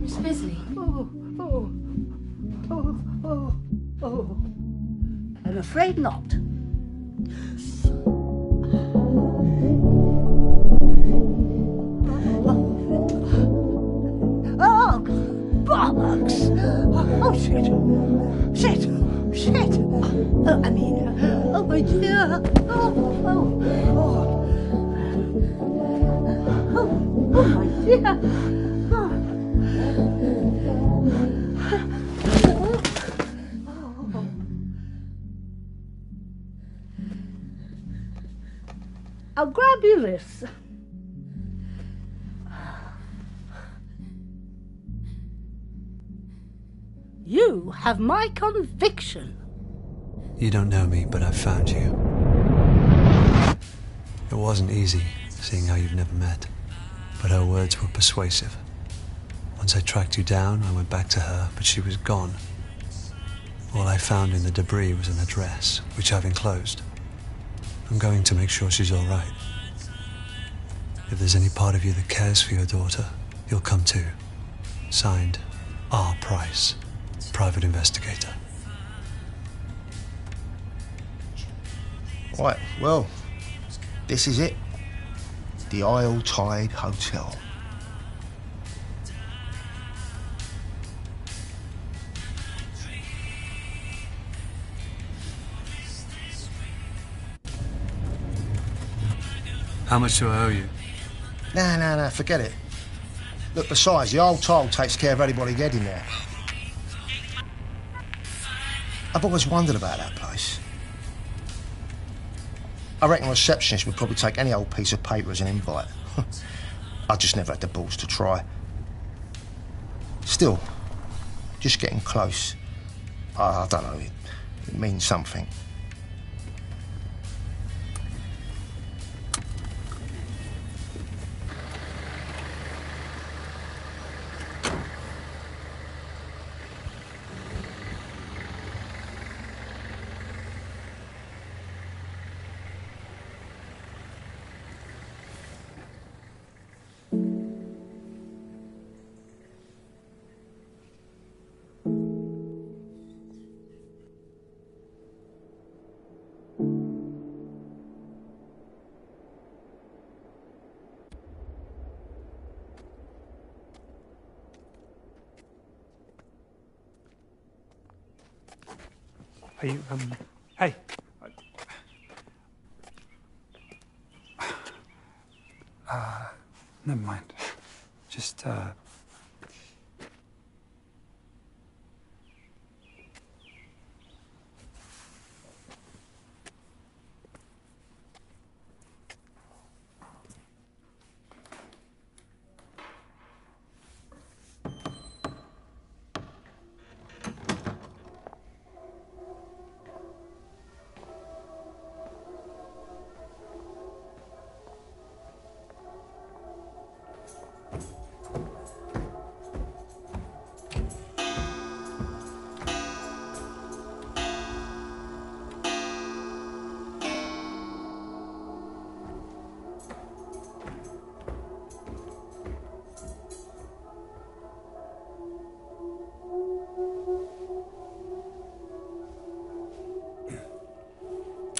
Miss Bisley. Oh. I'm afraid not. Oh, bollocks! Oh, shit! Oh my dear! Oh my dear! I'll grab you this. You have my conviction. You don't know me, but I've found you. It wasn't easy, seeing how you've never met, but her words were persuasive. Once I tracked you down, I went back to her, but she was gone. All I found in the debris was an address, which I've enclosed. I'm going to make sure she's all right. If there's any part of you that cares for your daughter, you'll come too. Signed, R. Price, Private Investigator. Right, well, this is it. The Isle Tide Hotel. How much do I owe you? Nah, forget it. Look, besides, the old toll takes care of anybody getting there. I've always wondered about that place. I reckon a receptionist would probably take any old piece of paper as an invite. I just never had the balls to try. Still, just getting close. I don't know, it means something. Are you, hey. Never mind. Just,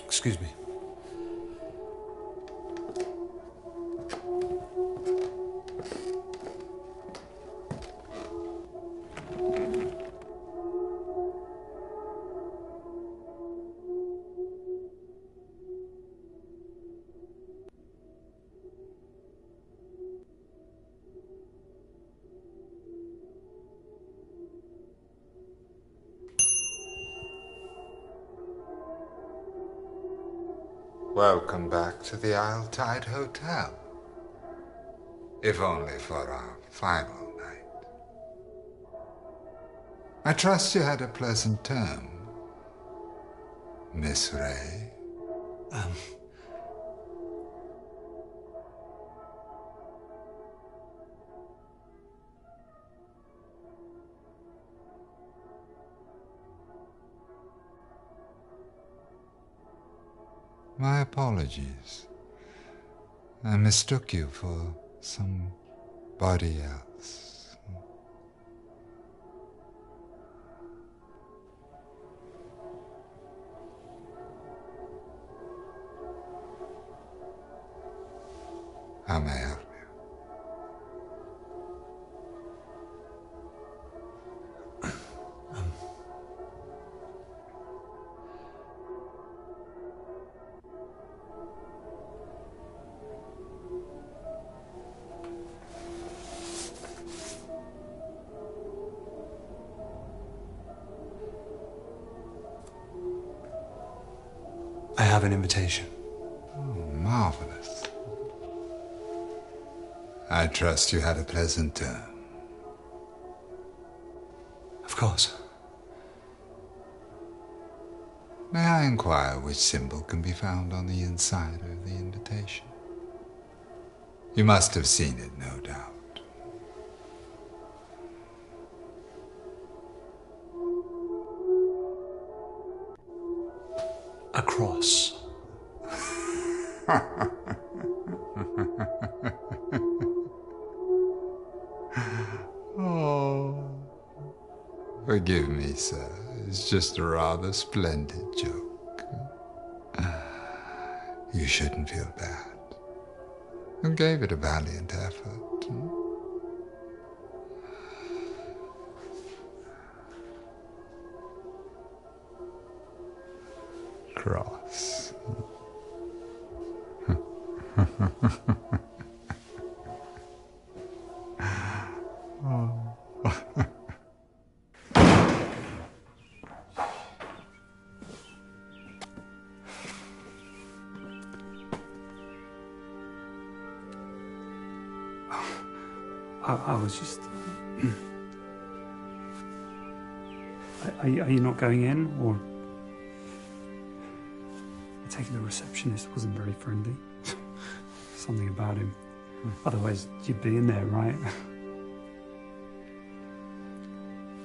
Excuse me. Welcome back to the Isle Tide Hotel. If only for our final night. I trust you had a pleasant term, Miss Ray. My apologies. I mistook you for somebody else. How may I help you? I have an invitation. Oh, marvelous. I trust you had a pleasant term. Of course. May I inquire which symbol can be found on the inside of the invitation? You must have seen it, no doubt. A cross. Oh, forgive me, sir. It's just a rather splendid joke. You shouldn't feel bad. You gave it a valiant effort. Cross. I was just... Are you not going in, or... I take it the receptionist wasn't very friendly. Something about him. Otherwise, you'd be in there, right?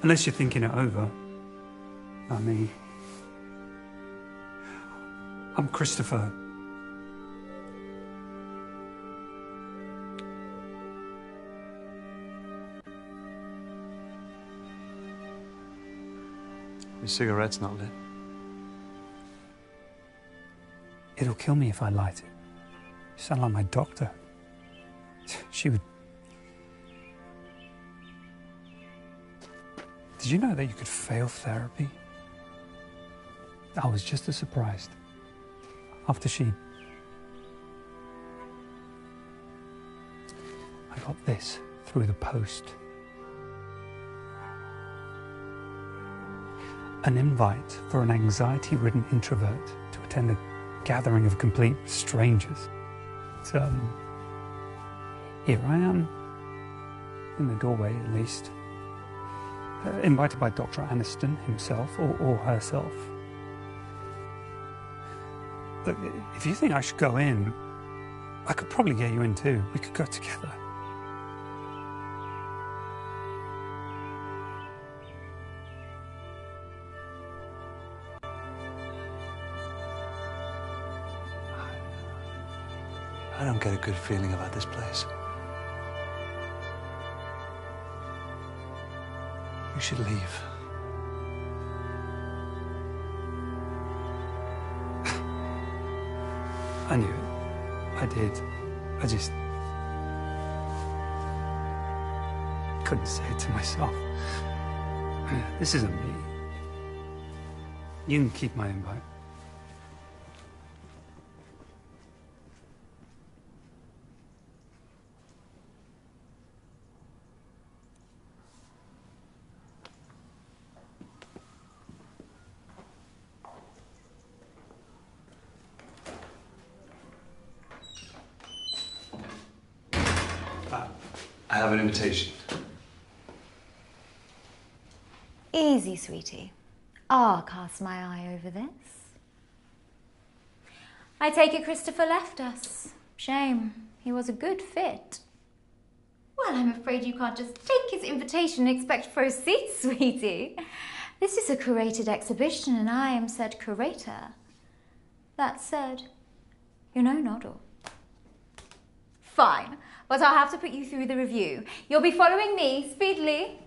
Unless you're thinking it over. Not me. I'm Christopher. Your cigarette's not lit. It'll kill me if I light it. You sound like my doctor. She would... Did you know that you could fail therapy? I was just as surprised. After she... I got this through the post. An invite for an anxiety-ridden introvert to attend a gathering of complete strangers. So, here I am, in the doorway at least, invited by Dr. Aniston himself or herself. Look, if you think I should go in, I could probably get you in too. We could go together. I don't get a good feeling about this place. You should leave. I knew it. I did. I just couldn't say it to myself. This isn't me. You can keep my invite. I have an invitation. Easy, sweetie. I'll cast my eye over this. I take it Christopher left us. Shame. He was a good fit. Well, I'm afraid you can't just take his invitation and expect to proceed, sweetie. This is a curated exhibition and I am said curator. That said, you're no noddle. Fine, but I'll have to put you through the review. You'll be following me speedily.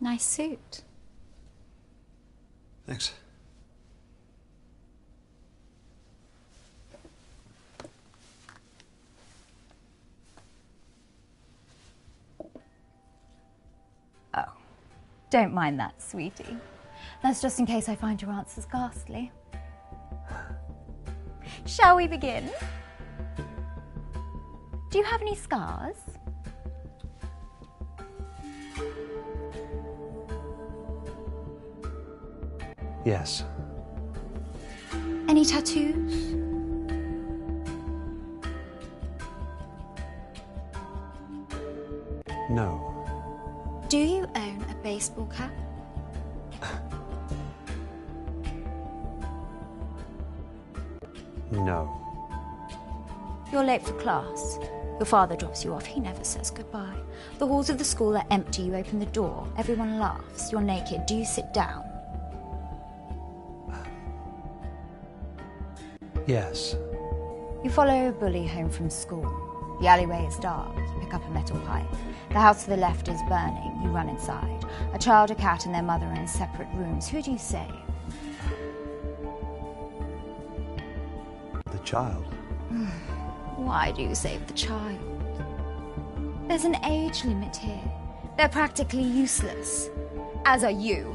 Nice suit. Thanks. Oh, don't mind that, sweetie. That's just in case I find your answers ghastly. Shall we begin? Do you have any scars? Yes. Any tattoos? No. Do you own a baseball cap? No. You're late for class. Your father drops you off. He never says goodbye. The halls of the school are empty. You open the door. Everyone laughs. You're naked. Do you sit down? Yes. You follow a bully home from school. The alleyway is dark. You pick up a metal pipe. The house to the left is burning. You run inside. A child, a cat, and their mother are in separate rooms. Who do you save? The child. Why do you save the child? There's an age limit here. They're practically useless. As are you.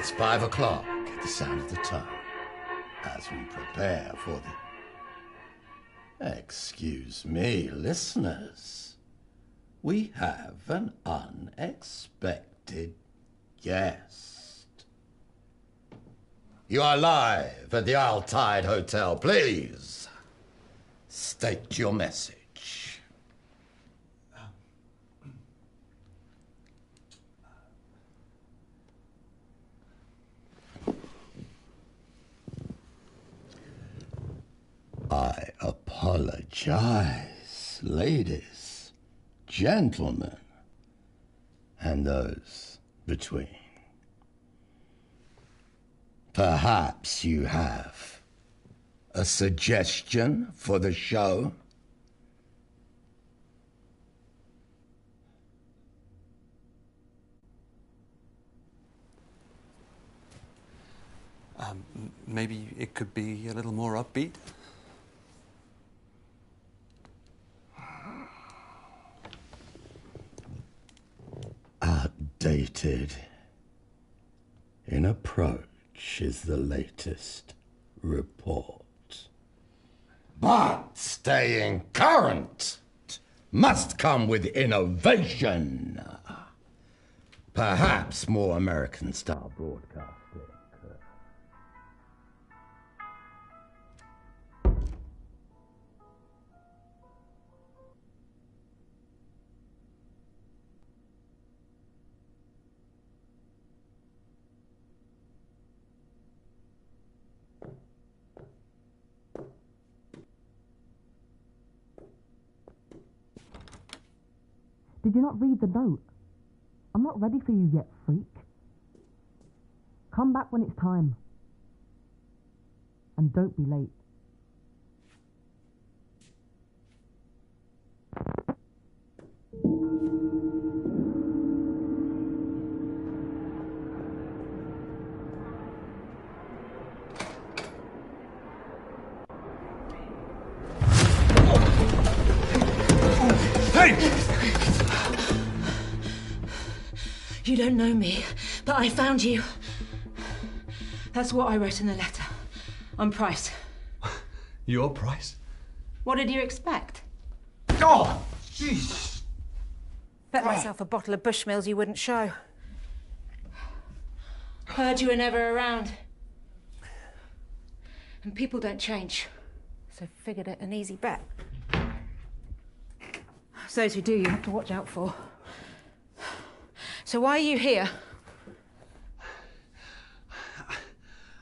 It's 5 o'clock at the sound of the tongue as we prepare for the... Excuse me, listeners. We have an unexpected guest. You are live at the Isle Tide Hotel. Please state your message. I apologize, ladies, gentlemen, and those between. Perhaps you have a suggestion for the show? Maybe it could be a little more upbeat? Outdated in approach is the latest report. But staying current must come with innovation. Perhaps more American-style broadcasting. Did you not read the note? I'm not ready for you yet, freak. Come back when it's time. And don't be late. You don't know me, but I found you. That's what I wrote in the letter. I'm Price. Your Price? What did you expect? Oh, jeez! Bet myself a bottle of Bushmills you wouldn't show. Heard you were never around. And people don't change. So figured it an easy bet. Those who do, you have to watch out for. So why are you here?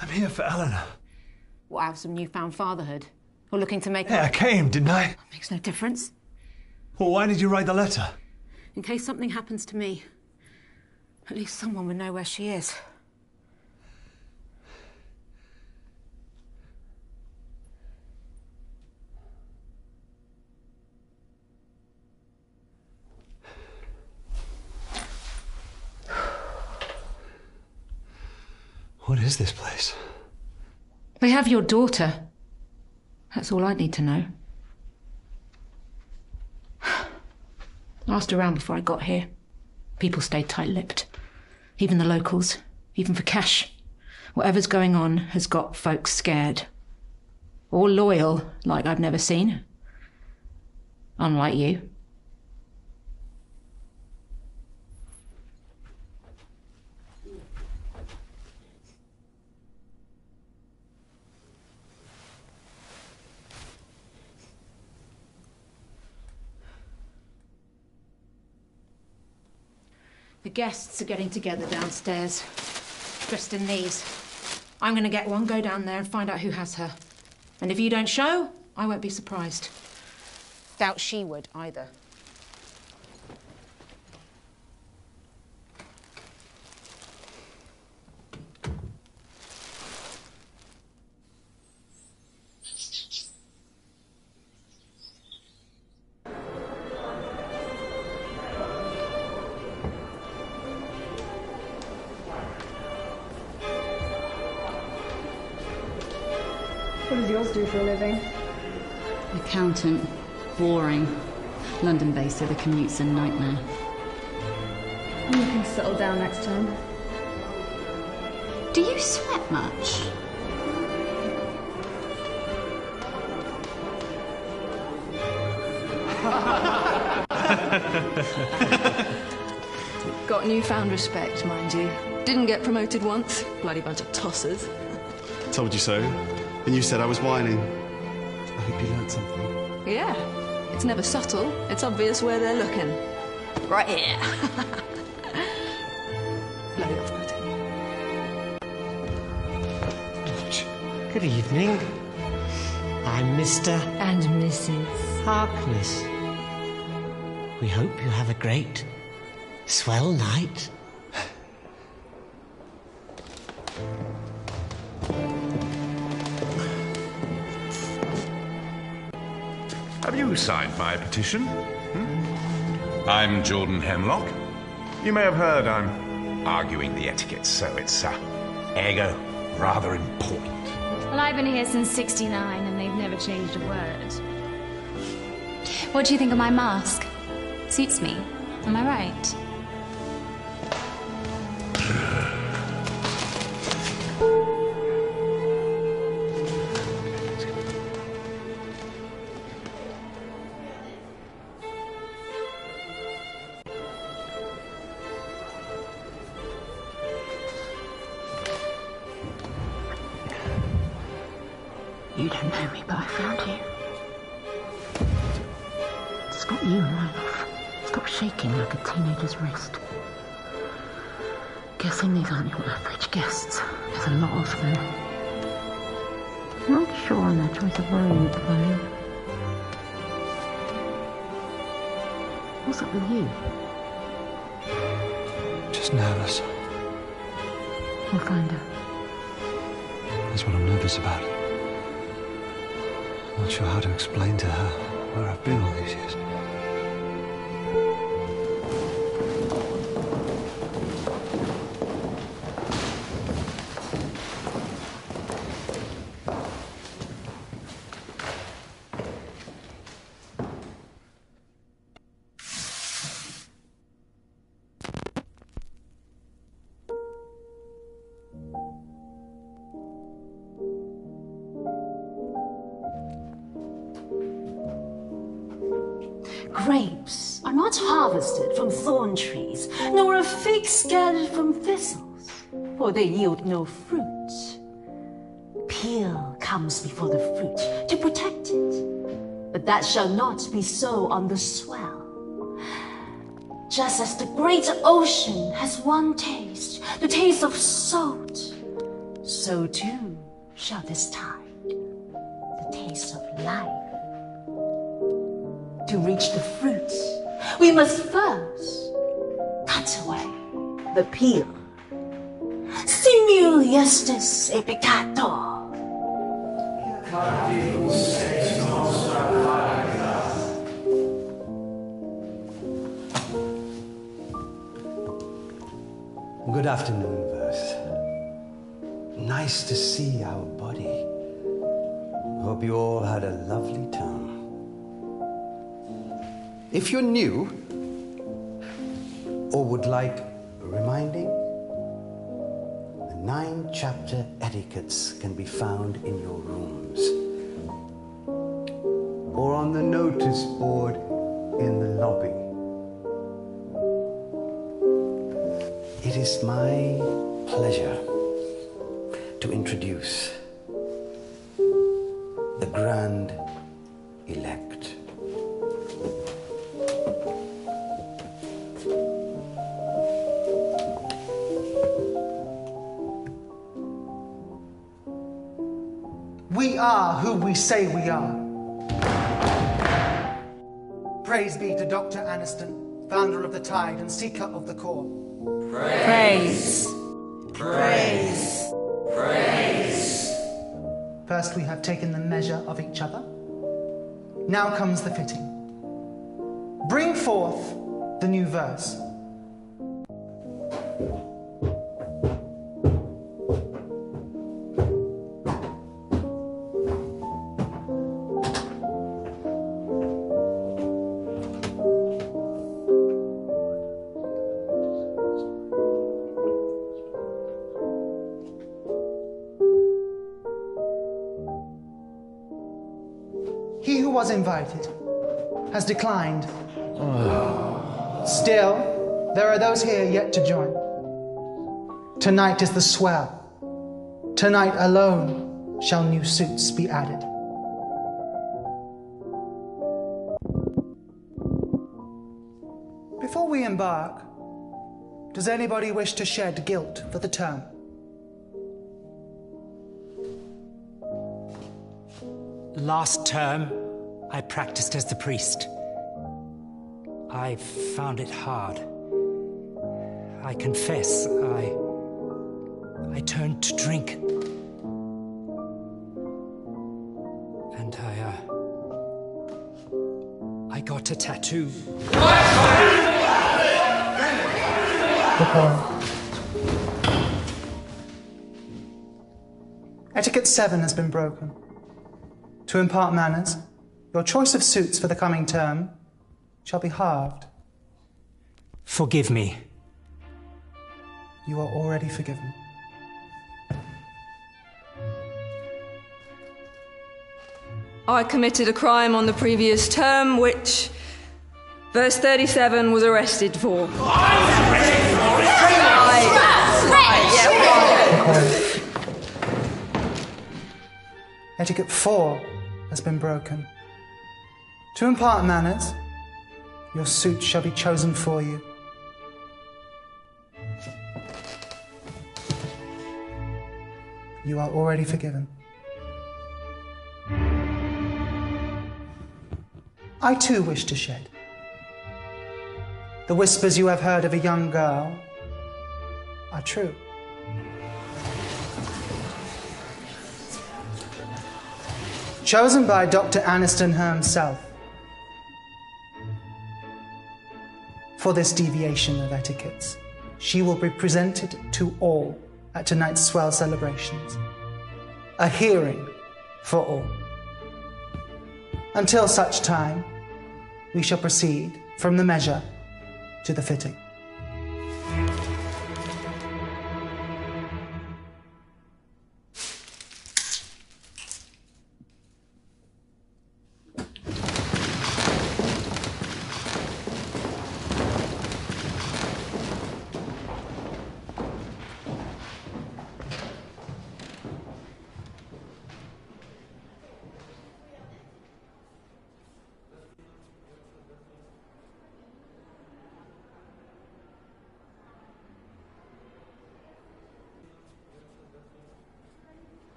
I'm here for Eleanor. What, out of some newfound fatherhood? Or looking to make... Yeah, I came, didn't I? Makes no difference. Well, why did you write the letter? In case something happens to me, at least someone would know where she is. What is this place? They have your daughter. That's all I need to know. I asked around before I got here. People stayed tight-lipped. Even the locals. Even for cash. Whatever's going on has got folks scared. Or loyal, like I've never seen. Unlike you. The guests are getting together downstairs, dressed in these. I'm going to get one, go down there and find out who has her. And if you don't show, I won't be surprised. Doubt she would either. What does yours do for a living? Accountant. Boring. London-based, so the commute's a nightmare. You can settle down next time. Do you sweat much? Got newfound respect, mind you. Didn't get promoted once. Bloody bunch of tossers. Told you so. And you said I was whining. I hope you learned something. Yeah. It's never subtle. It's obvious where they're looking. Right here. Bloody off-putting. Good evening. I'm Mr. And Mrs. Harkness. We hope you have a great, swell night. Have you signed my petition? I'm Jordan Hemlock. You may have heard I'm arguing the etiquette, so it's ergo rather important. Well, I've been here since '69 and they've never changed a word. What do you think of my mask? Suits me. Am I right? You don't know me, but I found you. It's got you in life. Stop shaking like a teenager's wrist. Guessing these aren't your average guests. There's a lot of them. Not sure on their choice of road, though. What's up with you? Just nervous. We'll find out. That's what I'm nervous about. I'm not sure how to explain to her where I've been all these years. Grapes are not harvested from thorn trees, nor are figs gathered from thistles, for they yield no fruit. Peel comes before the fruit to protect it, but that shall not be so on the swell. Just as the great ocean has one taste, the taste of salt, so too shall this tide, the taste of life. To reach the fruit, we must first cut away the peel. Simul justus et peccator. Good afternoon, Verse. Nice to see our body. Hope you all had a lovely time. If you're new or would like reminding, the 9-chapter etiquettes can be found in your rooms or on the notice board in the lobby. It is my pleasure to introduce the Grand Elect. We are who we say we are. Praise be to Dr. Aniston, founder of the Tide and seeker of the core. Praise. Praise. Praise. First we have taken the measure of each other. Now comes the fitting. Bring forth the new verse. who was invited has declined. Still, there are those here yet to join. Tonight is the swell. Tonight alone shall new suits be added. Before we embark, does anybody wish to shed guilt for the term? Last term, I practiced as the priest. I found it hard. I confess, I turned to drink. And I got a tattoo. Etiquette 7 has been broken. To impart manners, your choice of suits for the coming term shall be halved. Forgive me. You are already forgiven. I committed a crime on the previous term, which verse 37 was arrested for. Etiquette 4 has been broken. To impart manners, your suit shall be chosen for you. You are already forgiven. I too wish to shed. The whispers you have heard of a young girl are true. Chosen by Dr. Aniston himself for this deviation of etiquettes, she will be presented to all at tonight's swell celebrations. A hearing for all. Until such time, we shall proceed from the measure to the fitting.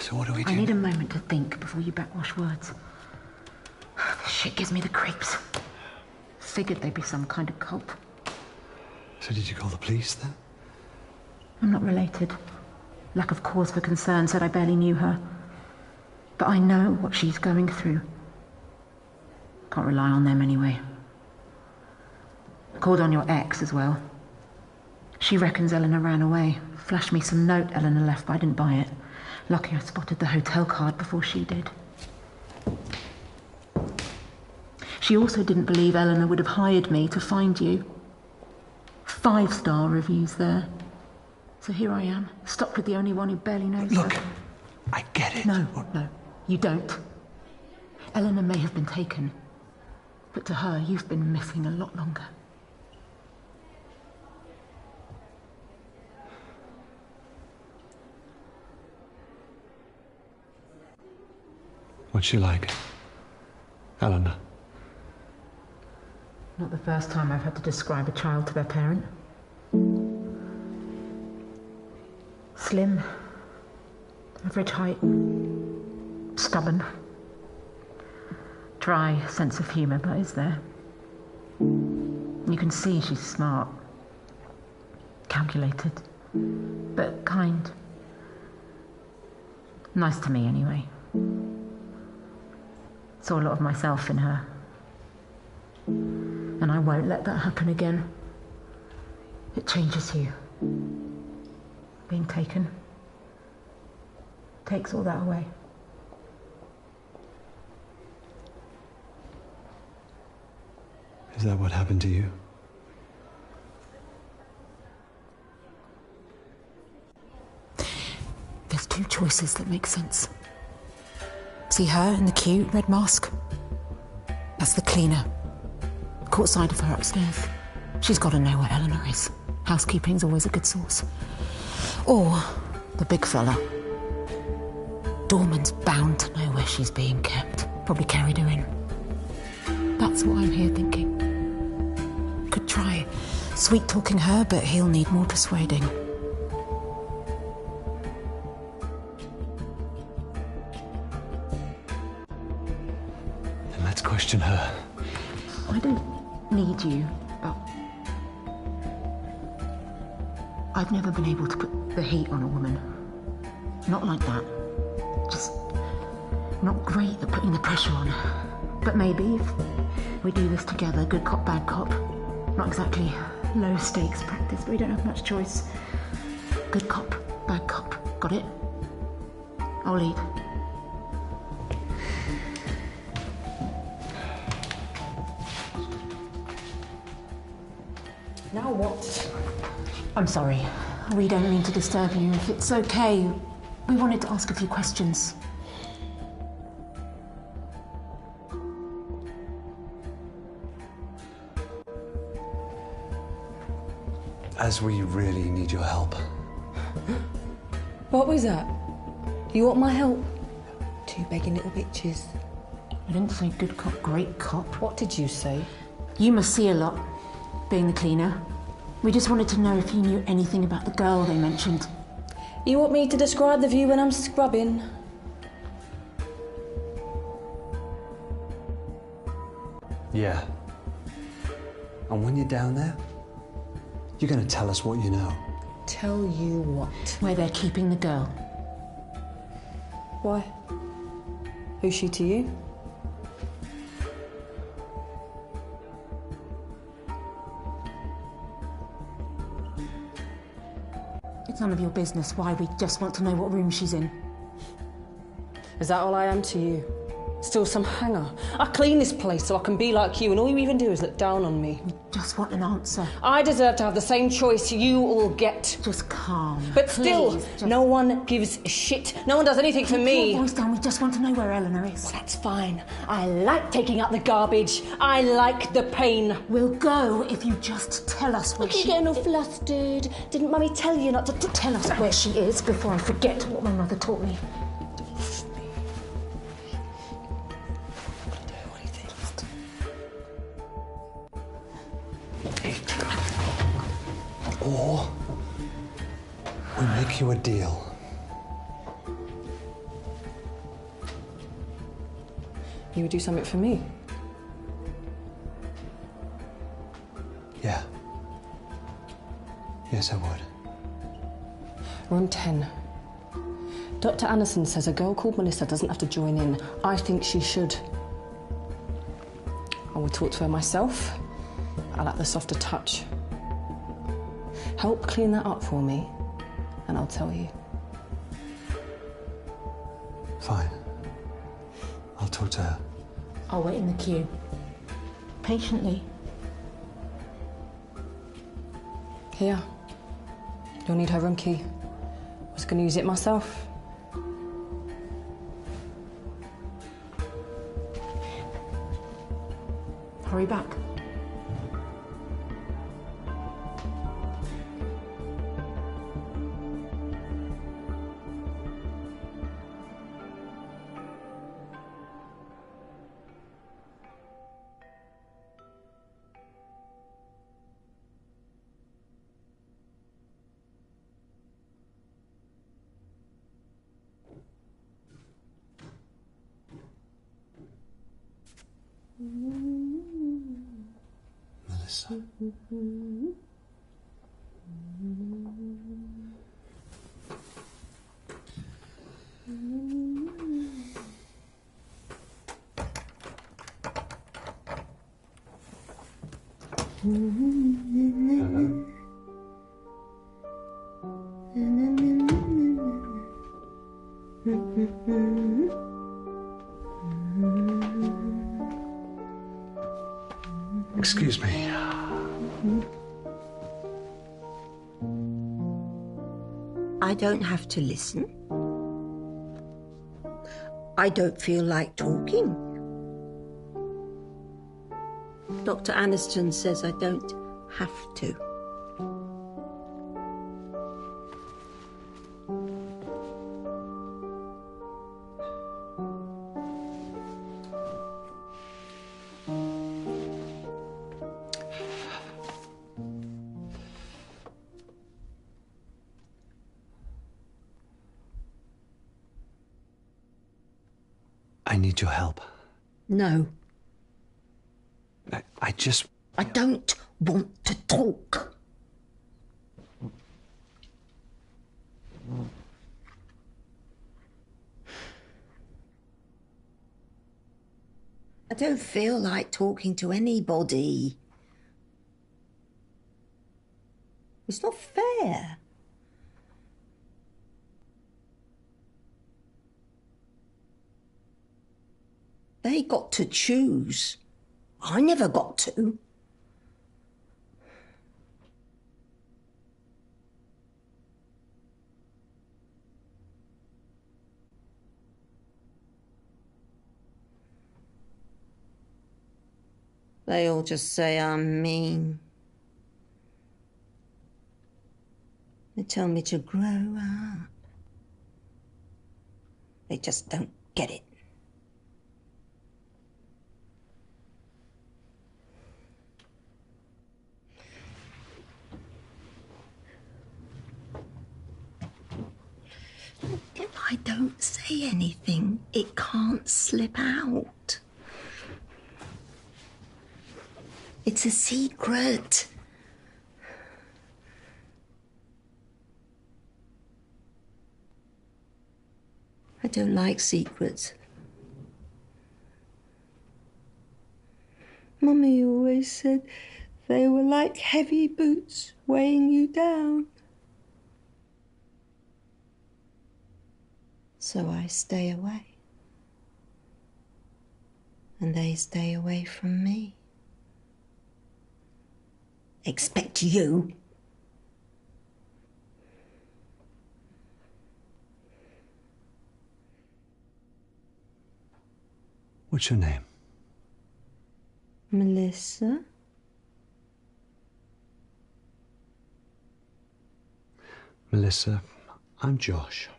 So what do we do? I need a moment to think before you backwash words. This shit gives me the creeps. Figured they'd be some kind of cult. So did you call the police then? I'm not related. Lack of cause for concern said I barely knew her. But I know what she's going through. Can't rely on them anyway. I called on your ex as well. She reckons Eleanor ran away. Flashed me some note Eleanor left, but I didn't buy it. Lucky I spotted the hotel card before she did. She also didn't believe Eleanor would have hired me to find you. 5-star reviews there. So here I am, stuck with the only one who barely knows Look, her. I get it. No, you don't. Eleanor may have been taken, but to her, you've been missing a lot longer. What's she like? Eleanor? Not the first time I've had to describe a child to their parent. Slim, average height, stubborn. Dry sense of humour, but is there. You can see she's smart, calculated, but kind. Nice to me, anyway. Saw a lot of myself in her. And I won't let that happen again. It changes you. Being taken takes all that away. Is that what happened to you? There's two choices that make sense. See her in the queue, red mask? That's the cleaner. Caught sight of her upstairs. She's got to know where Eleanor is. Housekeeping's always a good source. Or the big fella. Dorman's bound to know where she's being kept. Probably carried her in. That's what I'm here thinking. Could try sweet-talking her, but he'll need more persuading. Then let's question her. I don't need you, but I've never been able to put the heat on a woman. Not like that. Just not great at putting the pressure on. But maybe if we do this together, good cop, bad cop. Not exactly low stakes practice, but we don't have much choice. Good cop, bad cop. Got it? I'll lead. Now what? I'm sorry. We don't mean to disturb you. If it's okay, we wanted to ask a few questions. As we really need your help. What was that? You want my help? Two begging little bitches. I didn't say good cop, great cop. What did you say? You must see a lot, being the cleaner. We just wanted to know if you knew anything about the girl they mentioned. You want me to describe the view when I'm scrubbing? Yeah. And when you're down there, you're going to tell us what you know. Tell you what? Where they're keeping the girl. Why? Who's she to you? It's none of your business why. We just want to know what room she's in. Is that all I am to you? Still some hanger? I clean this place so I can be like you, and all you even do is look down on me. We just want an answer. I deserve to have the same choice you all get. Just calm. But still, no one gives a shit. No one does anything for me. Keep your voice down. We just want to know where Eleanor is. Well, that's fine. I like taking out the garbage. I like the pain. We'll go if you just tell us where she is. You're getting all flustered. Didn't Mummy tell you not to tell us where she is before I forget what my mother taught me? Or we make you a deal. You would do something for me? Yeah. Yes, I would. Room 10. Dr. Anderson says a girl called Melissa doesn't have to join in. I think she should. I will talk to her myself. I like the softer touch. Help clean that up for me, and I'll tell you. Fine. I'll talk to her. I'll wait in the queue. Patiently. Here. You'll need her room key. I was going to use it myself. Hurry back. Melissa. Hello. Excuse me. I don't have to listen. I don't feel like talking. Dr. Aniston says I don't have to. I need your help. No. I just... I don't want to talk. I don't feel like talking to anybody. It's not fair. They got to choose. I never got to. They all just say I'm mean. They tell me to grow up. They just don't get it. If I don't say anything, it can't slip out. It's a secret. I don't like secrets. Mummy always said they were like heavy boots weighing you down. So I stay away. And they stay away from me. Expect you. What's your name? Melissa? Melissa, I'm Josh.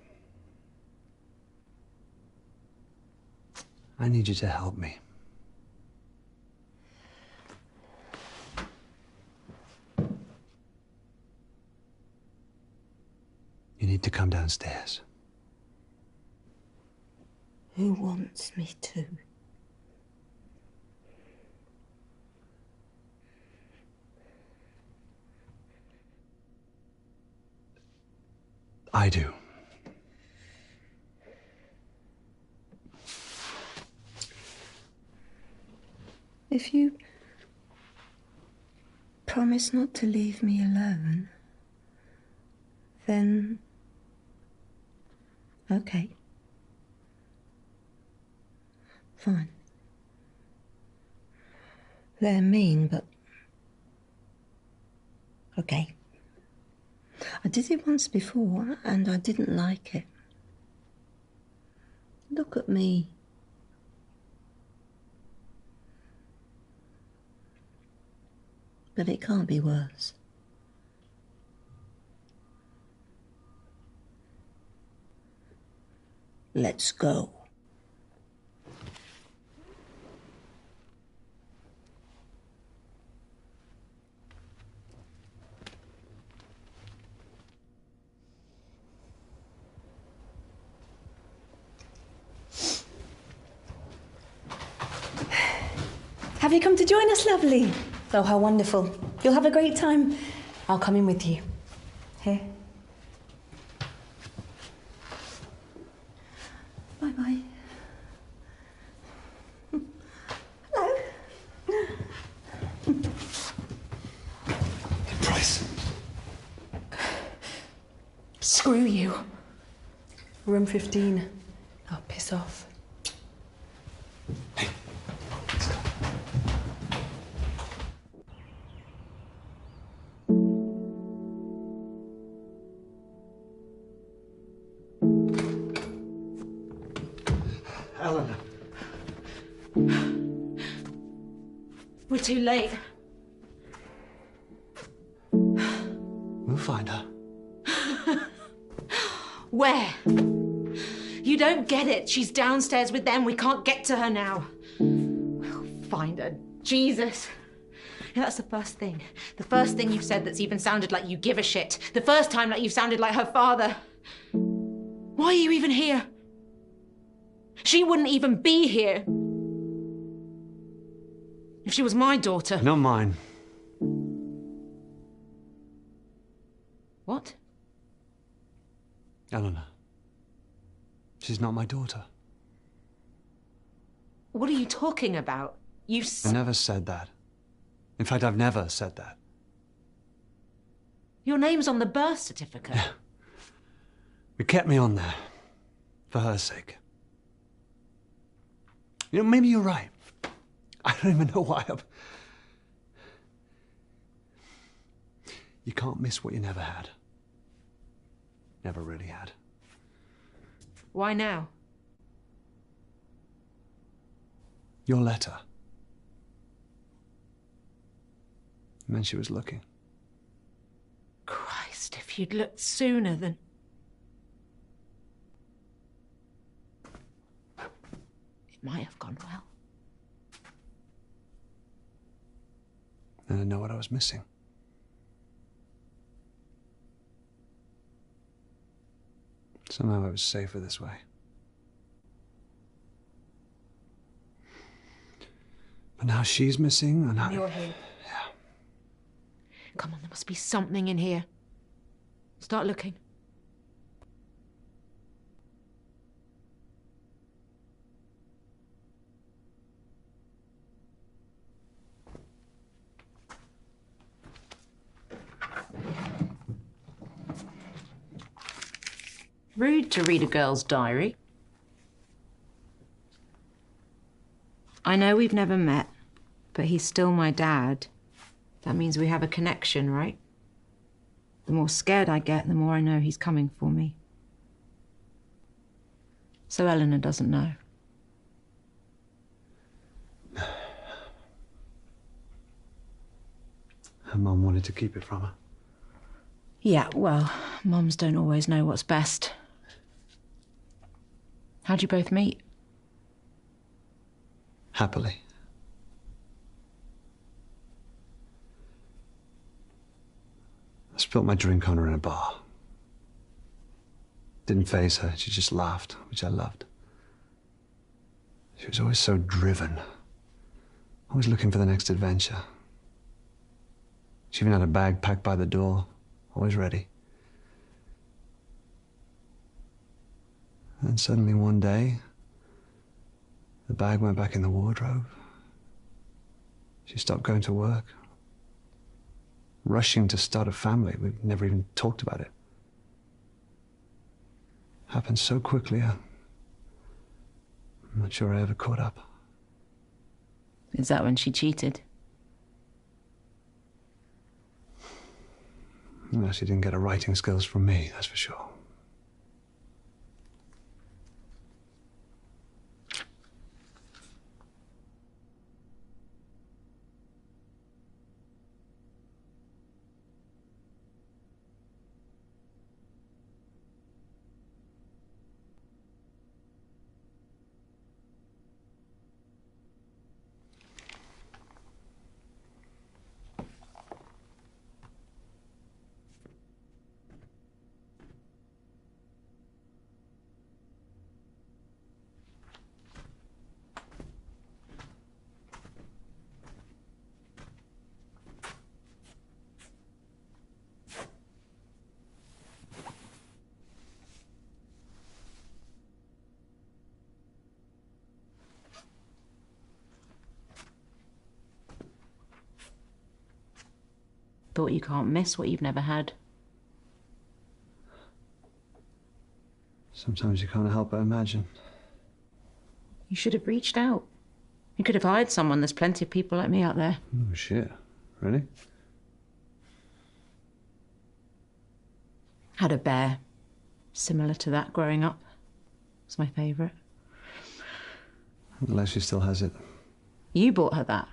I need you to help me. You need to come downstairs. Who wants me to? I do. If you promise not to leave me alone, then okay. Fine. They're mean, but okay. I did it once before, and I didn't like it. Look at me. But it can't be worse. Let's go. Have you come to join us, lovely? Oh, how wonderful. You'll have a great time. I'll come in with you. Here. Bye-bye. Hello. The price. Screw you. Room 15. Oh, piss off. We're too late. We'll find her. Where? You don't get it. She's downstairs with them. We can't get to her now. We'll find her. Jesus. Yeah, that's the first thing. The first thing you've said that's even sounded like you give a shit. The first time that you've sounded like her father. Why are you even here? She wouldn't even be here if she was my daughter. Not mine. What? Eleanor. She's not my daughter. What are you talking about? I never said that. In fact, I've never said that. Your name's on the birth certificate. Yeah. We kept me on there. For her sake. You know, maybe you're right. I don't even know why I'm... You can't miss what you never had. Never really had. Why now? Your letter. It meant she was looking. Christ, if you'd looked sooner then... It might have gone well. And I know what I was missing. Somehow I was safer this way. But now she's missing and You're here. Yeah. Come on, there must be something in here. Start looking. Rude to read a girl's diary. I know we've never met, but he's still my dad. That means we have a connection, right? The more scared I get, the more I know he's coming for me. So Eleanor doesn't know. Her mum wanted to keep it from her. Yeah, well, mums don't always know what's best. How'd you both meet? Happily. I spilt my drink on her in a bar. Didn't faze her, she just laughed, which I loved. She was always so driven, always looking for the next adventure. She even had a bag packed by the door, always ready. And suddenly one day, the bag went back in the wardrobe. She stopped going to work. Rushing to start a family. We never even talked about it. Happened so quickly, I'm not sure I ever caught up. Is that when she cheated? No, she didn't get her writing skills from me, that's for sure. Thought you can't miss what you've never had. Sometimes you can't help but imagine. You should have reached out. You could have hired someone. There's plenty of people like me out there. Oh, shit. Really? Had a bear. Similar to that growing up. It's my favourite. Unless she still has it. You bought her that.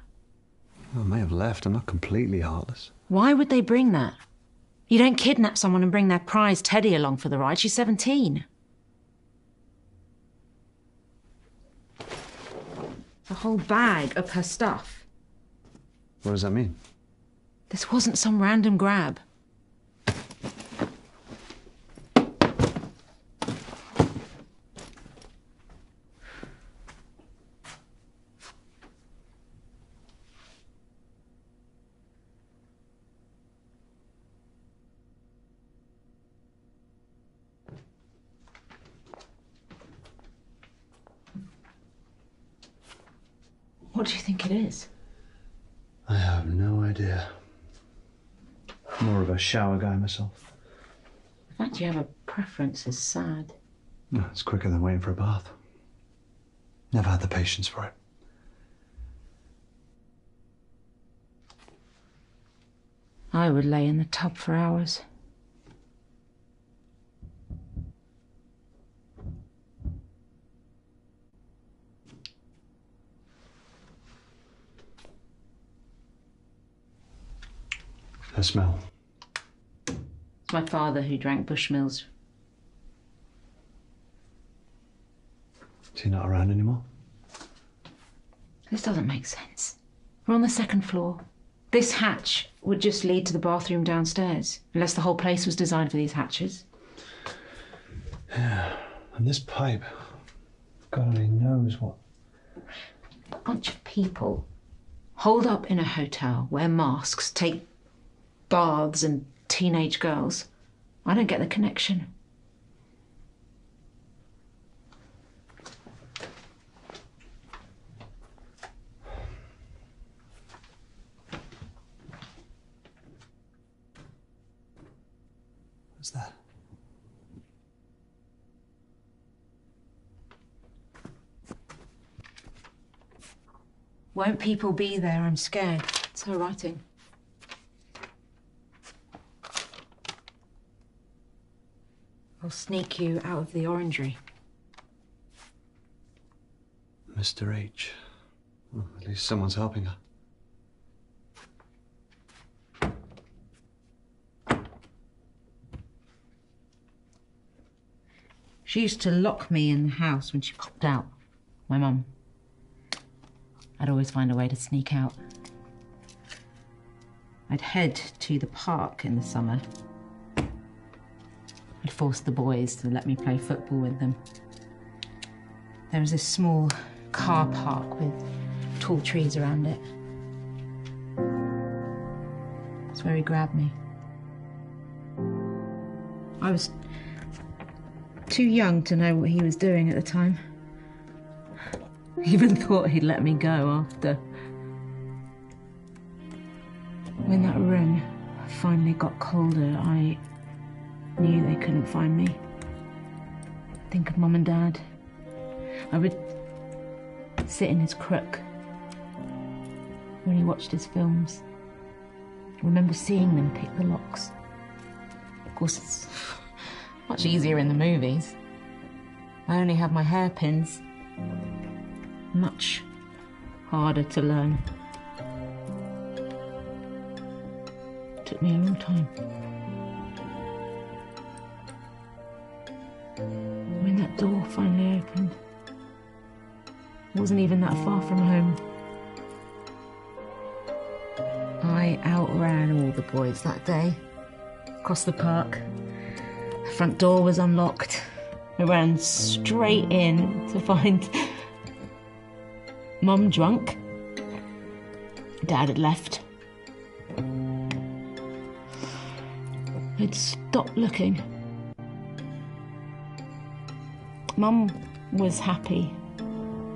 I may have left. I'm not completely heartless. Why would they bring that? You don't kidnap someone and bring their prize Teddy along for the ride. She's 17. A whole bag of her stuff. What does that mean? This wasn't some random grab. What do you think it is? I have no idea. I'm more of a shower guy myself. The fact you have a preference is sad. No, it's quicker than waiting for a bath. Never had the patience for it. I would lay in the tub for hours. The smell. It's my father who drank Bushmills. Is he not around anymore? This doesn't make sense. We're on the second floor. This hatch would just lead to the bathroom downstairs, unless the whole place was designed for these hatches. Yeah, and this pipe, God only knows what. A bunch of people holed up in a hotel, wear masks, take baths and teenage girls. I don't get the connection. What's that? Won't people be there? I'm scared. It's her writing. I'll sneak you out of the orangery. Mr. H. Well, at least someone's helping her. She used to lock me in the house when she popped out. My mum. I'd always find a way to sneak out. I'd head to the park in the summer. I'd force the boys to let me play football with them. There was this small car park with tall trees around it. That's where he grabbed me. I was too young to know what he was doing at the time. I even thought he'd let me go after. When that room finally got colder, I knew they couldn't find me. Think of Mum and Dad. I would sit in his crook when he watched his films. I remember seeing them pick the locks. Of course, it's much easier in the movies. I only have my hairpins. Much harder to learn. Took me a long time. When that door finally opened, it wasn't even that far from home. I outran all the boys that day. Across the park. The front door was unlocked. I ran straight in to find Mum drunk. Dad had left. I'd stopped looking. Mum was happy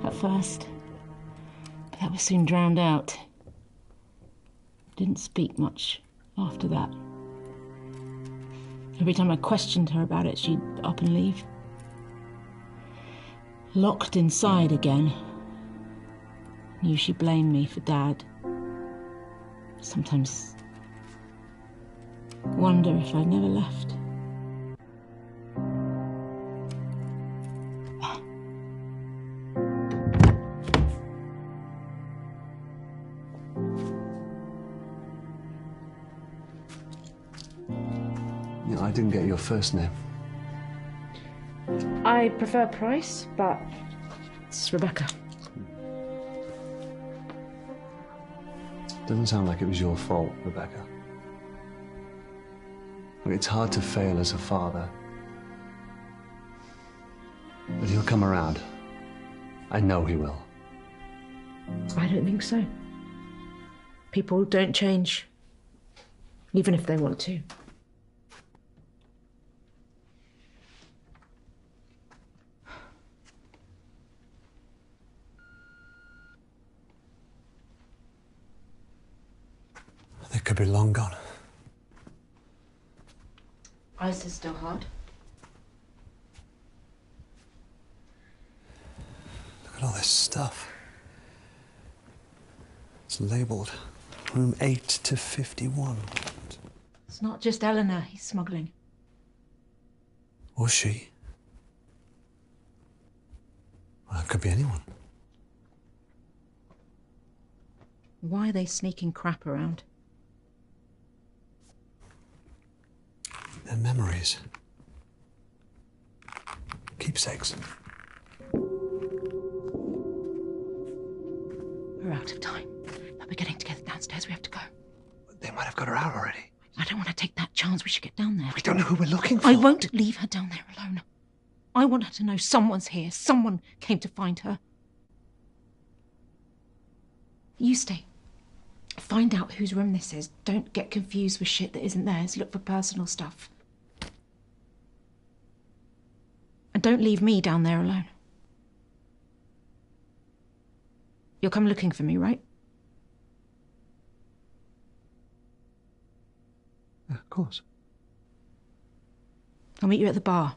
at first, but that was soon drowned out. Didn't speak much after that. Every time I questioned her about it, she'd up and leave. Locked inside again. Knew she blamed me for Dad. Sometimes wonder if I'd never left. I didn't get your first name. I prefer Price, but it's Rebecca. Doesn't sound like it was your fault, Rebecca. Look, it's hard to fail as a father. But he'll come around. I know he will. I don't think so. People don't change, even if they want to. They could be long gone. Ice is still hard. Look at all this stuff. It's labelled room 8 to 51. It's not just Eleanor he's smuggling. Or she. Well, it could be anyone. Why are they sneaking crap around? They're memories. Keepsakes. We're out of time. But we're getting together downstairs. We have to go. They might have got her out already. I don't want to take that chance. We should get down there. We don't know who we're looking for. I won't leave her down there alone. I want her to know someone's here. Someone came to find her. You stay. Find out whose room this is. Don't get confused with shit that isn't theirs. Look for personal stuff. And don't leave me down there alone. You'll come looking for me, right? Yeah, of course. I'll meet you at the bar.